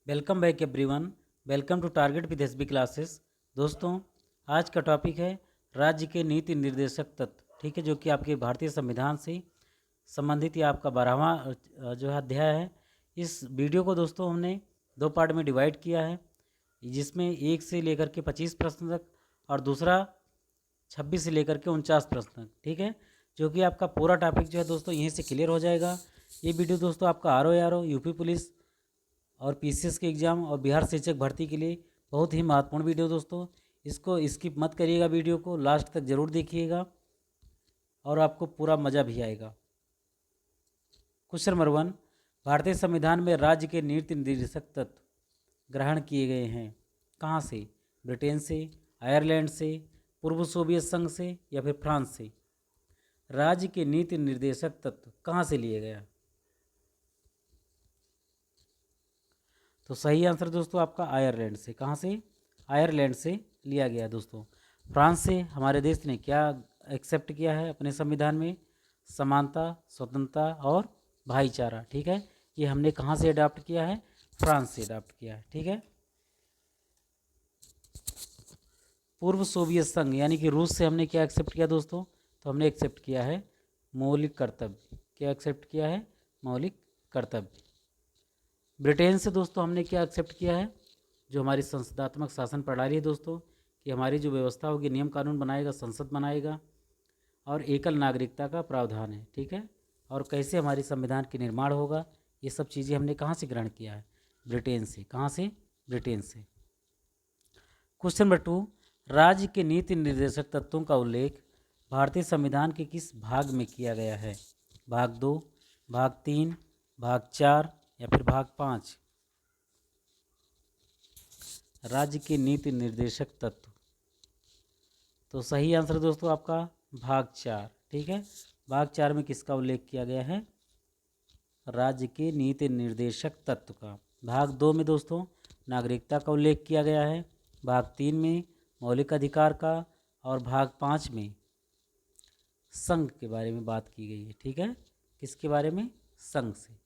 Welcome back everyone. Welcome to target with SB classes. दोस्तों, आज का टॉपिक है राज्य के नीति निर्देशक तत्व। ठीक है, जो कि आपके भारतीय संविधान से संबंधित या आपका 12वां जो है अध्याय है। इस वीडियो को दोस्तों हमने दो पार्ट में डिवाइड किया है, जिसमें 1 से लेकर के 25 प्रश्न तक और दूसरा 26 से लेकर के 49 प्रश्न तक। ठीक है, जो कि आपका पूरा टॉपिक जो है दोस्तों यहीं से क्लियर हो जाएगा। ये वीडियो दोस्तों आपका आर यूपी पुलिस और पीसीएस के एग्ज़ाम और बिहार शिक्षक भर्ती के लिए बहुत ही महत्वपूर्ण वीडियो दोस्तों। इसको स्किप मत करिएगा, वीडियो को लास्ट तक ज़रूर देखिएगा और आपको पूरा मज़ा भी आएगा। क्वेश्चन नंबर 1, भारतीय संविधान में राज्य के नीति निर्देशक तत्व ग्रहण किए गए हैं कहाँ से? ब्रिटेन से, आयरलैंड से, पूर्व सोवियत संघ से या फिर फ्रांस से? राज्य के नीति निर्देशक तत्व कहाँ से लिए गया? तो सही आंसर दोस्तों आपका आयरलैंड से। कहाँ से? आयरलैंड से लिया गया दोस्तों। फ्रांस से हमारे देश ने क्या एक्सेप्ट किया है अपने संविधान में? समानता, स्वतंत्रता और भाईचारा। ठीक है, ये हमने कहाँ से अडॉप्ट किया है? फ्रांस से अडॉप्ट किया है। ठीक है, पूर्व सोवियत संघ यानी कि रूस से हमने क्या एक्सेप्ट किया दोस्तों? तो हमने एक्सेप्ट किया है मौलिक कर्तव्य। क्या एक्सेप्ट किया है? मौलिक कर्तव्य। ब्रिटेन से दोस्तों हमने क्या एक्सेप्ट किया है? जो हमारी संसदात्मक शासन प्रणाली है दोस्तों, कि हमारी जो व्यवस्था होगी, नियम कानून बनाएगा, संसद बनाएगा और एकल नागरिकता का प्रावधान है। ठीक है, और कैसे हमारी संविधान के निर्माण होगा, ये सब चीज़ें हमने कहाँ से ग्रहण किया है? ब्रिटेन से। कहाँ से? ब्रिटेन से। क्वेश्चन नंबर 2, राज्य के नीति निर्देशक तत्वों का उल्लेख भारतीय संविधान के किस भाग में किया गया है? भाग 2, भाग 3, भाग 4 या फिर भाग 5? राज्य के नीति निर्देशक तत्व। तो सही आंसर दोस्तों आपका भाग 4। ठीक है, भाग 4 में किसका उल्लेख किया गया है? राज्य के नीति निर्देशक तत्व का। भाग 2 में दोस्तों नागरिकता का उल्लेख किया गया है, भाग 3 में मौलिक अधिकार का और भाग 5 में संघ के बारे में बात की गई है। ठीक है, किसके बारे में? संघ से।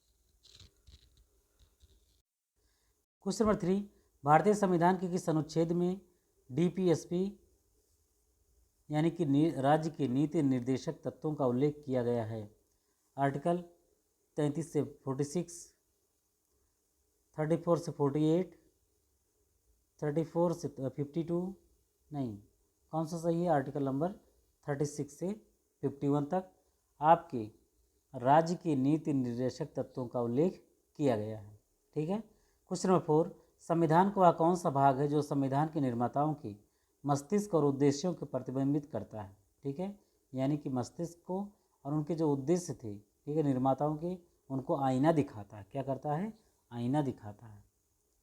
क्वेश्चन नंबर 3, भारतीय संविधान के किस अनुच्छेद में डीपीएसपी यानी कि राज्य के नीति निर्देशक तत्वों का उल्लेख किया गया है? आर्टिकल 33 से 46, 34 से 48, 34 से 52, नहीं, कौन सा सही है? आर्टिकल नंबर 36 से 51 तक आपके राज्य के नीति निर्देशक तत्वों का उल्लेख किया गया है। ठीक है, क्वेश्चन नंबर 4, संविधान का वह कौन सा भाग है जो संविधान के निर्माताओं के मस्तिष्क और उद्देश्यों को प्रतिबिंबित करता है? ठीक है, यानी कि मस्तिष्क को और उनके जो उद्देश्य थे, ठीक है, निर्माताओं के, उनको आईना दिखाता है। क्या करता है? आईना दिखाता है।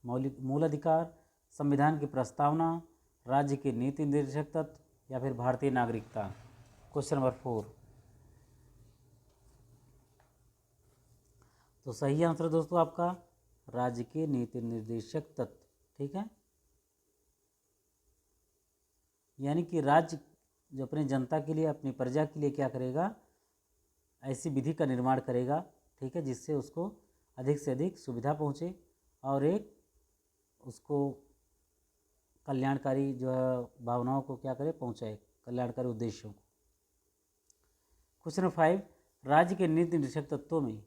मूल अधिकार, संविधान की प्रस्तावना, राज्य के नीति निर्देशक तत्व या फिर भारतीय नागरिकता? Question number 4। तो सही आंसर दोस्तों आपका राज्य के नीति निर्देशक तत्व। ठीक है, यानी कि राज्य जो अपने जनता के लिए, अपनी प्रजा के लिए क्या करेगा? ऐसी विधि का निर्माण करेगा, ठीक है, जिससे उसको अधिक से अधिक सुविधा पहुँचे और एक उसको कल्याणकारी जो है भावनाओं को क्या करे? पहुँचाए, कल्याणकारी उद्देश्यों को। क्वेश्चन नंबर 5, राज्य के नीति निर्देशक तत्वों में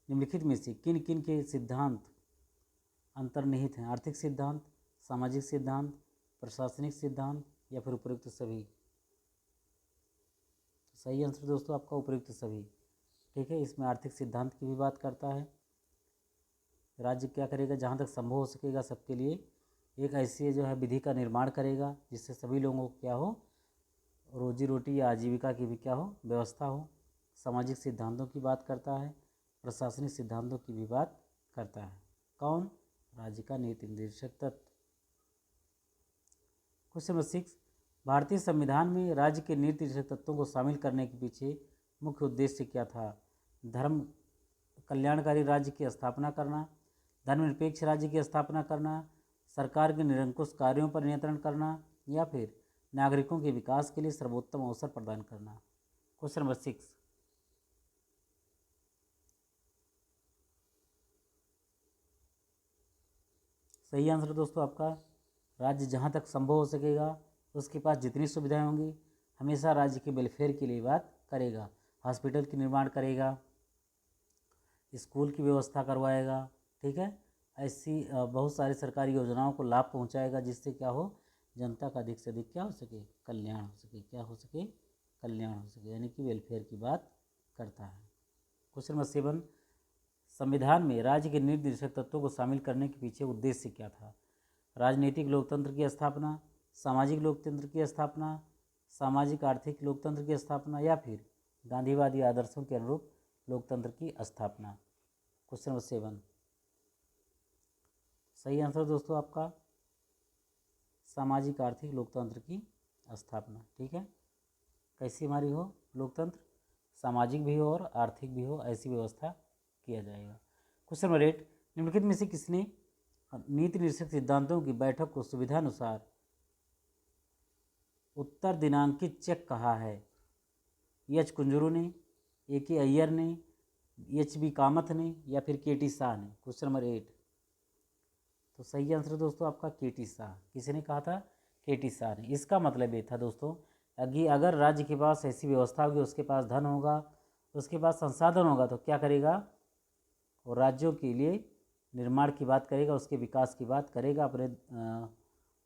निम्नलिखित में से किन किन के सिद्धांत अंतर्निहित हैं? आर्थिक सिद्धांत, सामाजिक सिद्धांत, प्रशासनिक सिद्धांत या फिर उपयुक्त सभी? तो सही आंसर दोस्तों आपका उपयुक्त सभी। ठीक है, इसमें आर्थिक सिद्धांत की भी बात करता है। राज्य क्या करेगा? जहाँ तक संभव हो सकेगा सबके लिए एक ऐसी जो है विधि का निर्माण करेगा जिससे सभी लोगों को क्या हो? रोजी रोटी या आजीविका की भी क्या हो? व्यवस्था हो। सामाजिक सिद्धांतों की बात करता है, प्रशासनिक सिद्धांतों की भी बात करता है। कौन? राज्य का नीति निर्देशक तत्व। क्वेश्चन नंबर 6, भारतीय संविधान में राज्य के नीति निर्देशक तत्वों को शामिल करने के पीछे मुख्य उद्देश्य क्या था? धर्म कल्याणकारी राज्य की स्थापना करना, धर्मनिरपेक्ष राज्य की स्थापना करना, सरकार के निरंकुश कार्यों पर नियंत्रण करना या फिर नागरिकों के विकास के लिए सर्वोत्तम अवसर प्रदान करना? Question number 6। सही आंसर दोस्तों आपका राज्य जहाँ तक संभव हो सकेगा उसके पास जितनी सुविधाएं होंगी हमेशा राज्य के वेलफेयर के लिए बात करेगा। हॉस्पिटल की निर्माण करेगा, स्कूल की व्यवस्था करवाएगा, ठीक है। ऐसी बहुत सारी सरकारी योजनाओं को लाभ पहुंचाएगा जिससे क्या हो, जनता का अधिक से अधिक क्या हो सके, कल्याण हो सके, क्या हो सके, कल्याण हो सके, यानी कि वेलफेयर की बात करता है। क्वेश्चन नंबर 7, संविधान में राज्य के निर्देशक तत्वों को शामिल करने के पीछे उद्देश्य क्या था? राजनीतिक लोकतंत्र की स्थापना, सामाजिक लोकतंत्र की स्थापना, सामाजिक आर्थिक लोकतंत्र की स्थापना, या फिर गांधीवादी आदर्शों के अनुरूप लोकतंत्र की स्थापना। क्वेश्चन नंबर 7 सही आंसर दोस्तों आपका सामाजिक आर्थिक लोकतंत्र की स्थापना, ठीक है। कैसी हमारी हो लोकतंत्र, सामाजिक भी हो और आर्थिक भी हो, ऐसी व्यवस्था किया जाएगा। क्वेश्चन नंबर 8, निम्नलिखित में से किसने नीति निर्देशक सिद्धांतों की बैठक को सुविधानुसार उत्तर दिनांकित चेक कहा है? एच कुंजरू ने, ए के अय्यर ने, एच बी कामत ने, या फिर के टी शाह ने? क्वेश्चन नंबर 8 तो सही आंसर दोस्तों आपका के टी शाह। किसने कहा था? के टी शाह ने। इसका मतलब ये था दोस्तों कि अगर राज्य के पास ऐसी व्यवस्था होगी, उसके पास धन होगा, उसके पास संसाधन होगा, तो क्या करेगा वो, राज्यों के लिए निर्माण की बात करेगा, उसके विकास की बात करेगा, अपने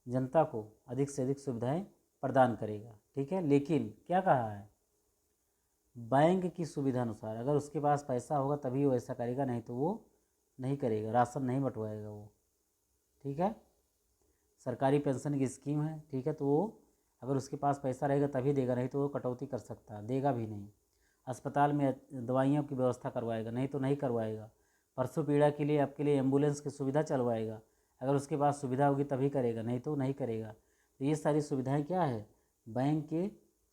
जनता को अधिक से अधिक सुविधाएं प्रदान करेगा, ठीक है। लेकिन क्या कहा है, बैंक की सुविधा अनुसार, अगर उसके पास पैसा होगा तभी वो ऐसा करेगा, नहीं तो वो नहीं करेगा, राशन नहीं बंटवाएगा वो, ठीक है। सरकारी पेंशन की स्कीम है, ठीक है, तो वो अगर उसके पास पैसा रहेगा तभी देगा, नहीं तो वो कटौती कर सकता है, देगा भी नहीं। अस्पताल में दवाइयों की व्यवस्था करवाएगा, नहीं तो नहीं करवाएगा। परसों पीड़ा के लिए आपके लिए एम्बुलेंस की सुविधा चलवाएगा, अगर उसके पास सुविधा होगी तभी करेगा, नहीं तो नहीं करेगा। तो ये सारी सुविधाएं क्या है, बैंक के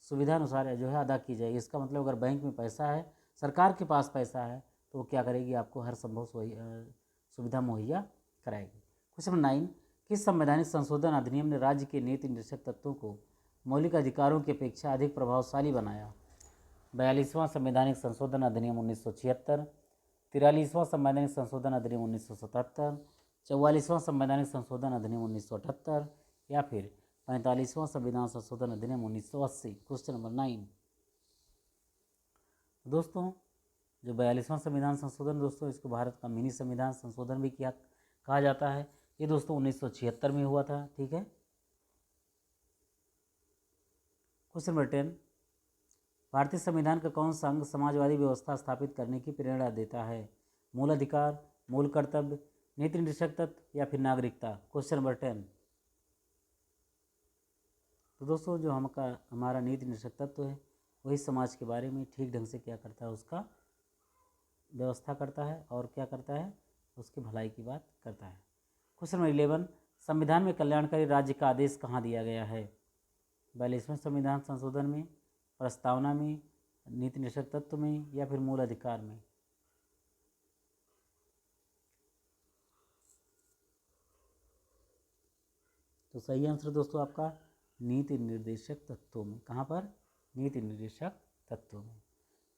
सुविधा अनुसार जो है अदा की जाएगी। इसका मतलब अगर बैंक में पैसा है, सरकार के पास पैसा है, तो वो क्या करेगी, आपको हर संभव सुविधा मुहैया कराएगी। क्वेश्चन नंबर 9, किस संवैधानिक संशोधन अधिनियम ने राज्य के नीति निर्देशक तत्वों को मौलिक अधिकारों की अपेक्षा अधिक प्रभावशाली बनाया? 42वां संवैधानिक संशोधन अधिनियम 1976, 43वां संवैधानिक संशोधन अधिनियम 1977, 44वां संवैधानिक संशोधन अधिनियम 1978, या फिर 45वां संविधान संशोधन अधिनियम 1980? क्वेश्चन नंबर 9 दोस्तों जो 42वां संविधान संशोधन दोस्तों, इसको भारत का मिनी संविधान संशोधन भी किया कहा जाता है। ये दोस्तों 1976 में हुआ था, ठीक है। क्वेश्चन नंबर 10, भारतीय संविधान का कौन सा अंग समाजवादी व्यवस्था स्थापित करने की प्रेरणा देता है? मूल अधिकार, मूल कर्तव्य, नीति निर्देशक तत्व, या फिर नागरिकता? क्वेश्चन नंबर 10 तो दोस्तों जो हमारा नीति निर्देशक तत्व है वही समाज के बारे में ठीक ढंग से क्या करता है, उसका व्यवस्था करता है और क्या करता है, उसकी भलाई की बात करता है। क्वेश्चन नंबर 11, संविधान में कल्याणकारी राज्य का आदेश कहाँ दिया गया है? 42वें संविधान संशोधन में, प्रस्तावना में, नीति निर्देशक तत्व में, या फिर मूल अधिकार में? तो सही आंसर दोस्तों आपका नीति निर्देशक तत्वों में। कहाँ पर? नीति निर्देशक तत्वों में।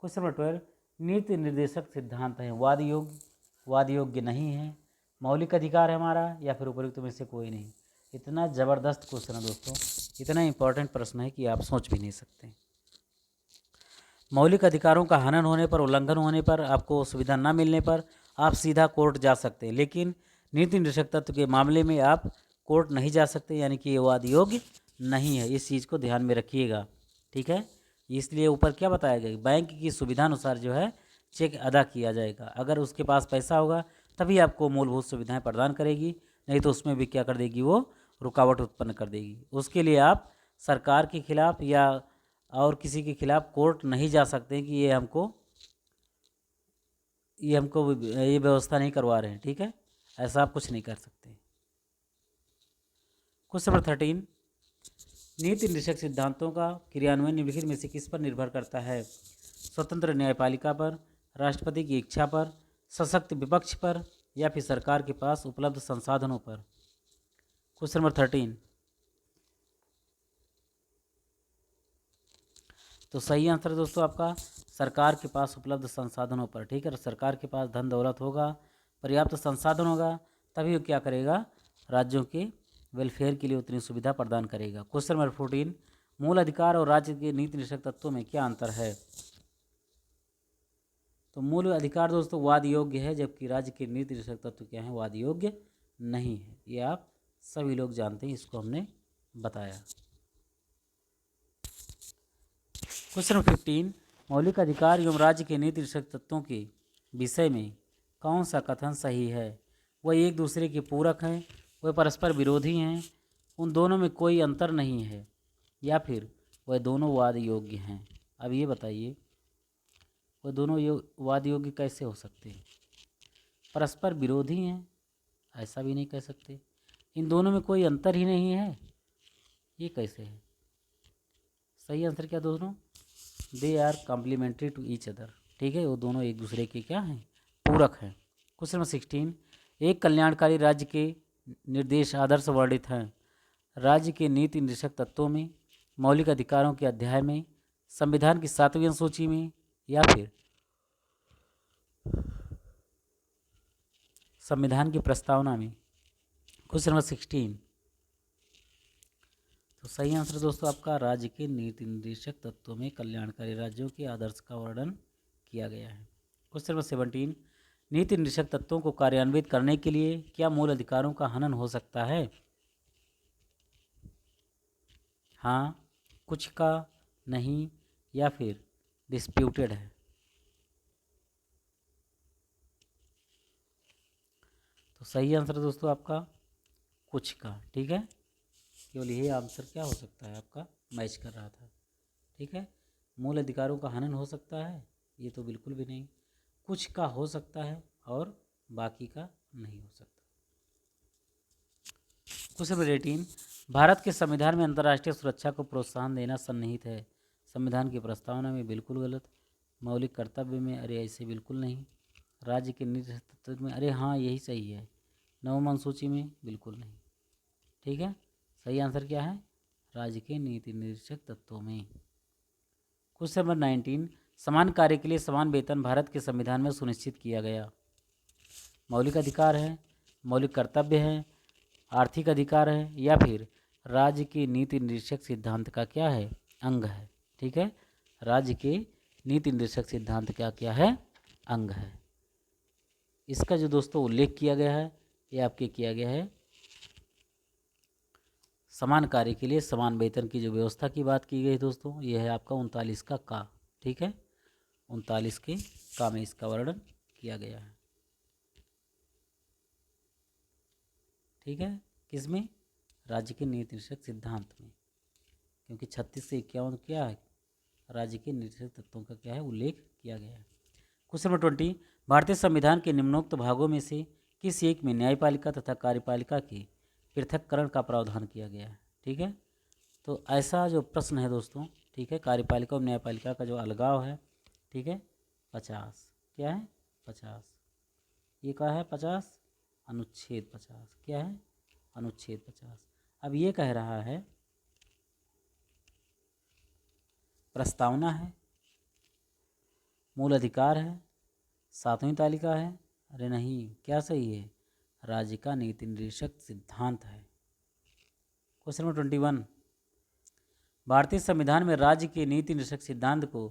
क्वेश्चन नंबर 12, नीति निर्देशक सिद्धांत है वाद योग्य, वाद योग्य नहीं है, मौलिक अधिकार है हमारा, या फिर उपयुक्त में से कोई नहीं? इतना ज़बरदस्त क्वेश्चन है दोस्तों, इतना इंपॉर्टेंट प्रश्न है कि आप सोच भी नहीं सकते। मौलिक अधिकारों का हनन होने पर, उल्लंघन होने पर, आपको सुविधा न मिलने पर आप सीधा कोर्ट जा सकते हैं, लेकिन नीति निर्देशक तत्व के मामले में आप कोर्ट नहीं जा सकते, यानी कि ये वाद योग्य नहीं है। इस चीज़ को ध्यान में रखिएगा, ठीक है। इसलिए ऊपर क्या बताया गया, बैंक की सुविधा अनुसार जो है चेक अदा किया जाएगा। अगर उसके पास पैसा होगा तभी आपको मूलभूत सुविधाएं प्रदान करेगी, नहीं तो उसमें भी क्या कर देगी, वो रुकावट उत्पन्न कर देगी। उसके लिए आप सरकार के खिलाफ या और किसी के खिलाफ कोर्ट नहीं जा सकते कि ये हमको ये व्यवस्था नहीं करवा रहे हैं, ठीक है, ऐसा आप कुछ नहीं कर सकते। क्वेश्चन नंबर 13, नीति निर्देशक सिद्धांतों का क्रियान्वयन निम्नलिखित में से किस पर निर्भर करता है? स्वतंत्र न्यायपालिका पर, राष्ट्रपति की इच्छा पर, सशक्त विपक्ष पर, या फिर सरकार के पास उपलब्ध संसाधनों पर? क्वेश्चन नंबर 13 तो सही आंसर दोस्तों आपका सरकार के पास उपलब्ध संसाधनों पर, ठीक है। सरकार के पास धन दौलत होगा, पर्याप्त संसाधन होगा, तभी वो क्या करेगा, राज्यों के वेलफेयर के लिए उतनी सुविधा प्रदान करेगा। क्वेश्चन नंबर 14, मूल अधिकार और राज्य के नीति निर्देशक तत्वों में क्या अंतर है? तो मूल अधिकार दोस्तों वाद योग्य है, जबकि राज्य के नीति निर्देशक तत्व क्या है? वाद योग्य नहीं है। ये आप सभी लोग जानते हैं, इसको हमने बताया। क्वेश्चन 15, मौलिक अधिकार एवं राज्य के नीति निर्देशक तत्वों के विषय में कौन सा कथन सही है? वह एक दूसरे के पूरक हैं, वह परस्पर विरोधी हैं, उन दोनों में कोई अंतर नहीं है, या फिर वह दोनों वाद योग्य हैं? अब ये बताइए, वह दोनों वाद योग्य कैसे हो सकते हैं? परस्पर विरोधी हैं, ऐसा भी नहीं कह सकते। इन दोनों में कोई अंतर ही नहीं है, ये कैसे है? सही आंसर क्या दोस्तों? They are complementary to each other. ठीक है, वो दोनों एक दूसरे के क्या हैं? पूरक हैं। क्वेश्चन नंबर 16, एक कल्याणकारी राज्य के निर्देश आदर्श वर्णित हैं। राज्य के नीति निर्देशक तत्वों में, मौलिक अधिकारों के अध्याय में, संविधान की 7वीं अनुसूची में, या फिर संविधान की प्रस्तावना में? क्वेश्चन नंबर 16, तो सही आंसर दोस्तों आपका राज्य के नीति निर्देशक तत्वों में कल्याणकारी राज्यों के आदर्श का वर्णन किया गया है। क्वेश्चन नंबर 17, नीति निर्देशक तत्वों को कार्यान्वित करने के लिए क्या मूल अधिकारों का हनन हो सकता है? हाँ, कुछ का, नहीं, या फिर डिस्प्यूटेड है? तो सही आंसर दोस्तों आपका कुछ का। ठीक है, केवल यही आंसर क्या हो सकता है आपका? मैच कर रहा था। ठीक है, मूल अधिकारों का हनन हो सकता है, ये तो बिल्कुल भी नहीं। कुछ का हो सकता है और बाकी का नहीं हो सकता। क्वेश्चन नंबर 18, भारत के संविधान में अंतर्राष्ट्रीय सुरक्षा को प्रोत्साहन देना सन्निहित है। संविधान की प्रस्तावना में बिल्कुल गलत। मौलिक कर्तव्य में, अरे ऐसे बिल्कुल नहीं। राज्य के नीति तत्व में, अरे हाँ यही सही है। 9वीं अनुसूची में, बिल्कुल नहीं। ठीक है, सही आंसर क्या है? राज्य के नीति निर्देशक तत्वों में। क्वेश्चन नंबर 19, समान कार्य के लिए समान वेतन भारत के संविधान में सुनिश्चित किया गया। मौलिक अधिकार है, मौलिक कर्तव्य है, आर्थिक अधिकार है, या फिर राज्य के नीति निर्देशक सिद्धांत का क्या है? अंग है। ठीक है, राज्य के नीति निर्देशक सिद्धांत का क्या है? अंग है। इसका जो दोस्तों उल्लेख किया गया है, ये आपके किया गया है समान कार्य के लिए समान वेतन की जो व्यवस्था की बात की गई दोस्तों, ये है आपका 39 का। ठीक है, 39 के का में इसका वर्णन किया गया है। ठीक है, किसमें? राज्य के नीति निर्देशक सिद्धांत में, क्योंकि 36 से 51 क्या है? राज्य के निर्देशक तत्वों का क्या है? उल्लेख किया गया है। क्वेश्चन नंबर 20, भारतीय संविधान के निम्नोक्त भागों में से किस एक में न्यायपालिका तथा कार्यपालिका के पृथक्करण का प्रावधान किया गया है? ठीक है, तो ऐसा जो प्रश्न है दोस्तों, ठीक है, कार्यपालिका और न्यायपालिका का जो अलगाव है, ठीक है, 50 क्या है? 50 ये क्या है? 50 अनुच्छेद 50 क्या है? अनुच्छेद 50। अब ये कह रहा है प्रस्तावना है, मूल अधिकार है, 7वीं तालिका है, अरे नहीं, क्या सही है? राज्य का नीति निर्देशक सिद्धांत है। क्वेश्चन नंबर 21, भारतीय संविधान में राज्य के नीति निर्देशक सिद्धांत को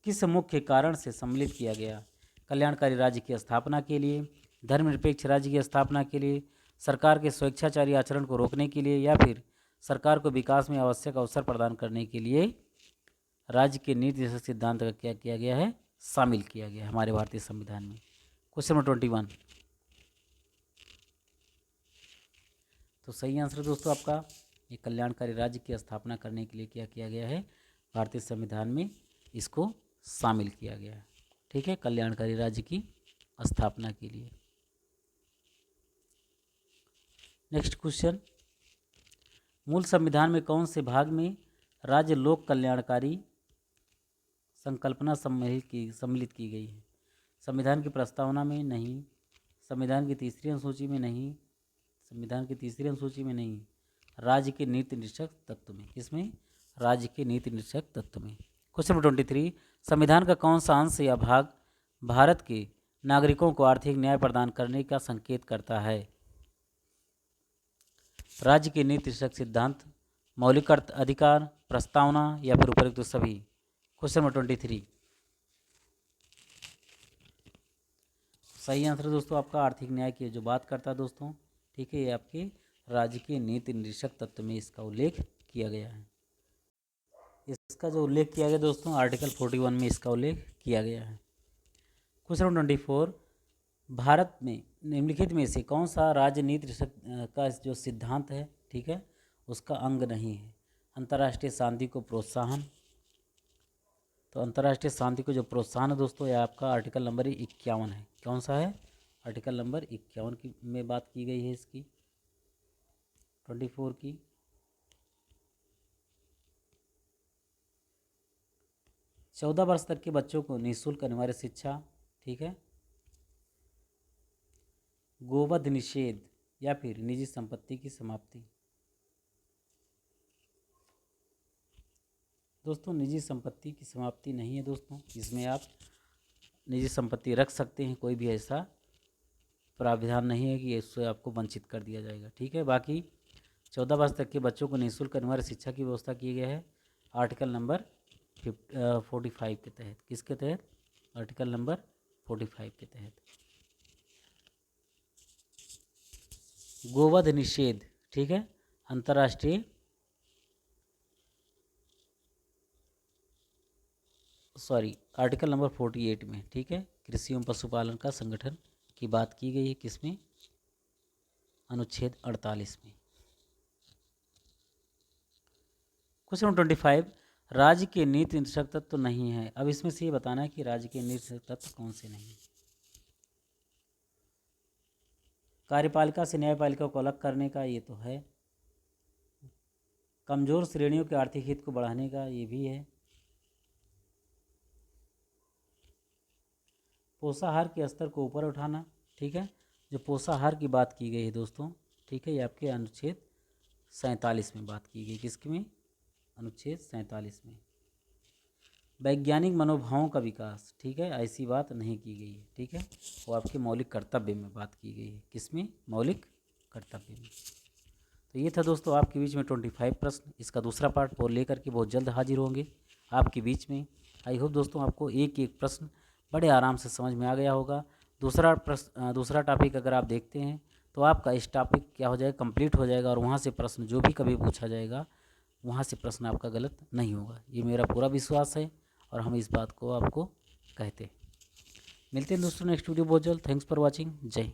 किस मुख्य कारण से सम्मिलित किया गया? कल्याणकारी राज्य की स्थापना के लिए, धर्मनिरपेक्ष राज्य की स्थापना के लिए, सरकार के स्वेच्छाचारी आचरण को रोकने के लिए, या फिर सरकार को विकास में आवश्यक अवसर प्रदान करने के लिए राज्य के नीति निर्देशक सिद्धांत का क्या किया गया है? शामिल किया गया है हमारे भारतीय संविधान में। क्वेश्चन नंबर 21, तो सही आंसर दोस्तों आपका ये कल्याणकारी राज्य की स्थापना करने के लिए क्या किया गया है? भारतीय संविधान में इसको शामिल किया गया है। ठीक है, कल्याणकारी राज्य की स्थापना के लिए। नेक्स्ट क्वेश्चन, मूल संविधान में कौन से भाग में राज्य लोक कल्याणकारी संकल्पना सम्मिलित की गई है? संविधान की प्रस्तावना में नहीं, संविधान की 3री अनुसूची में नहीं, संविधान की 3री अनुसूची में नहीं, राज्य के नीति निर्देशक तत्व में। किसमें? राज्य के नीति निर्देशक तत्व में। क्वेश्चन नंबर 23, संविधान का कौन सा अंश या भाग भारत के नागरिकों को आर्थिक न्याय प्रदान करने का संकेत करता है? राज्य के नीति शीर्षक सिद्धांत, मौलिक अधिकार, प्रस्तावना या फिर उपरोक्त सभी। Question number 23। सही आंसर दोस्तों आपका आर्थिक न्याय की जो बात करता है दोस्तों, ठीक है, ये आपके राज्य के नीति निर्देशक तत्व में इसका उल्लेख किया गया है। इसका जो उल्लेख किया गया दोस्तों आर्टिकल 41 में इसका उल्लेख किया गया है। Question number 24। भारत में निम्नलिखित में से कौन सा राज्य नीति का जो सिद्धांत है, ठीक है, उसका अंग नहीं है? अंतर्राष्ट्रीय शांति को प्रोत्साहन। तो अंतर्राष्ट्रीय शांति को जो प्रोत्साहन है दोस्तों, यह आपका आर्टिकल नंबर 51 है। कौन सा है? आर्टिकल नंबर 51 की में बात की गई है इसकी, 24 की। चौदह वर्ष तक के बच्चों को निःशुल्क अनिवार्य शिक्षा, ठीक है, गोवध निषेध या फिर निजी संपत्ति की समाप्ति। दोस्तों निजी संपत्ति की समाप्ति नहीं है दोस्तों, इसमें आप निजी संपत्ति रख सकते हैं, कोई भी ऐसा प्रावधान नहीं है कि इससे आपको वंचित कर दिया जाएगा, ठीक है। बाकी 14 वर्ष तक के बच्चों को निःशुल्क अनिवार्य शिक्षा की व्यवस्था की गई है आर्टिकल नंबर 45 के तहत। किसके तहत? आर्टिकल नंबर 45 के तहत। गोवध निषेध, ठीक है, अंतर्राष्ट्रीय आर्टिकल नंबर 48 में, ठीक है, कृषि एवं पशुपालन का संगठन की बात की गई है। किसमें? अनुच्छेद 48 में। क्वेश्चन 25। राज्य के नीति निर्देशक तत्व तो नहीं है। अब इसमें से ये बताना है कि राज्य के नीति निर्देशक तत्व कौन से नहीं है। कार्यपालिका से न्यायपालिका को अलग करने का ये तो है, कमजोर श्रेणियों के आर्थिक हित को बढ़ाने का ये भी है, पोषाहार के स्तर को ऊपर उठाना, ठीक है, जो पोषाहार की बात की गई है दोस्तों, ठीक है, ये आपके अनुच्छेद 47 में बात की गई। किसके में? अनुच्छेद 47 में। वैज्ञानिक मनोभावों का विकास, ठीक है, ऐसी बात नहीं की गई है, ठीक है, वो आपके मौलिक कर्तव्य में बात की गई है। किसमें? मौलिक कर्तव्य में। तो ये था दोस्तों आपके बीच में 25 प्रश्न। इसका दूसरा पार्ट वो लेकर के बहुत जल्द हाजिर होंगे आपके बीच में। आई होप दोस्तों आपको एक एक प्रश्न बड़े आराम से समझ में आ गया होगा। दूसरा टॉपिक अगर आप देखते हैं तो आपका इस टॉपिक क्या हो जाएगा, कंप्लीट हो जाएगा, और वहाँ से प्रश्न जो भी कभी पूछा जाएगा वहाँ से प्रश्न आपका गलत नहीं होगा, ये मेरा पूरा विश्वास है और हम इस बात को आपको कहते हैं। मिलते हैं दोस्तों नेक्स्ट वीडियो बहुत जल्द। Thanks for watching. जय हिंद।